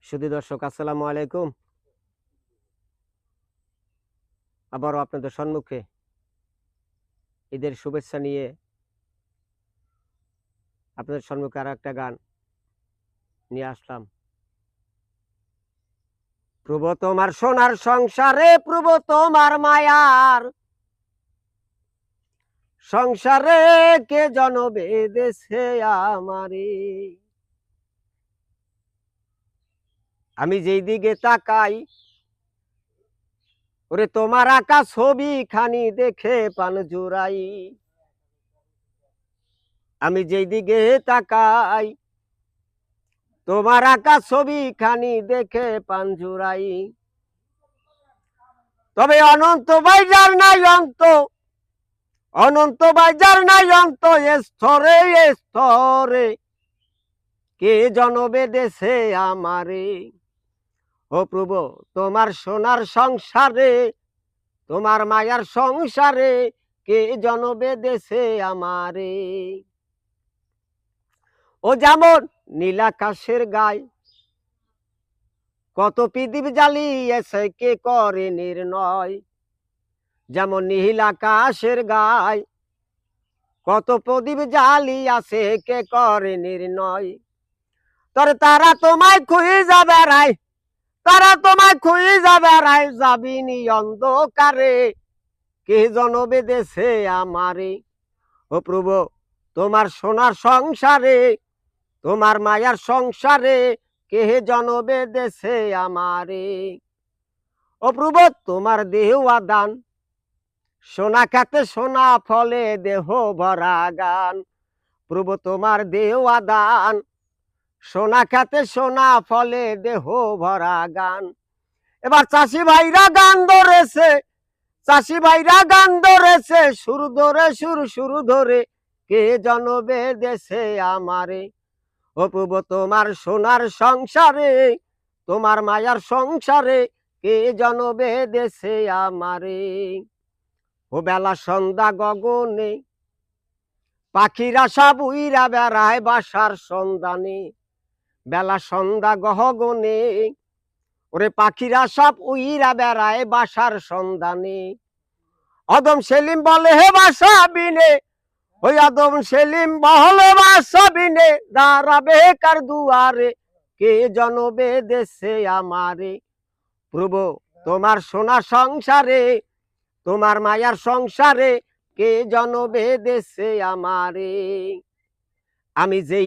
সুধী দর্শক আসসালামু আলাইকুম। আবারও আপনাদের সম্মুখে ঈদের শুভেচ্ছা নিয়ে আপনাদের সম্মুখে আরো একটা গান নিয়ে আসলাম। প্রভু তোমার সোনার সংসারে, প্রভু তোমার মায়ার সংসারে কে জন বেঁধেছে আমারে। আমি যেই দিকে তাকাই, ওরে তোমার আঁকা ছবি খানি দেখে পান জুড়াই। আমি যেই দিকে তাকাই, তোমার আঁকা ছবি খানি দেখে পান জুড়াই। তবে অনন্ত বাইজার নাই অন্ত, অনন্ত বাইজার নাই অন্ত, স্তরে স্তরে কে জন বেঁধেছে আমারে। ও প্রভু তোমার সোনার সংসারে, তোমার মায়ার সংসারে কে জন বেঁধেছে আমারে। ও যেমন নীলাকাশের গায় কত পৃথিবী জ্বালিয়েছে কে করে নির্ণয়। যেমন নীল আকাশের গায় কত প্রদীপ জ্বালিয়াছে কে করে নির্ণয়। তোর তারা তোমায় খুঁজে বেড়ায়, তারা তোমায় খুঁজে বেড়ায়, যাবিনি অন্ধকারে কে জন বেঁধেছে আমারে। ও প্রভু তোমার সোনার সংসারে, তোমার মায়ার সংসারে কে জন বেঁধেছে আমারে। ও প্রভু তোমার দেহ দান, সোনা খাতে সোনা ফলে দেহ ভরা গান। প্রভু তোমার দেহ দান, সোনা খাতে সোনা ফলে দেহ ভরা গান। এবার চাষি ভাইরা গান ধরেছে, চাষি ভাইরা গান ধরেছে, সুর ধরে সুর ধরে কে জন বেঁধেছে আমারে। ও প্রভু তোমার সোনার সংসারে, তোমার মায়ার সংসারে কে জন বেঁধেছে আমারে। ও বেলা সন্ধ্যা গগনে পাখিরা সব উইরা বেড়ায় বাসার সন্ধানে। বেলা সন্ধ্যা গগনে ওরে পাখিরা সব উইরা বেড়ায় বাসার সন্ধানে। আদম সেলিম বলে হে বাসা বিনে, ওই আদম সেলিম বলে বাসা বিনে, দাঁড়াবে কার দুয়ারে কে জন বেঁধেছে আমারে। প্রভু তোমার সোনা সংসারে, তোমার মায়ার সংসারে কে জন বেঁধেছে আমারে। আমি যেই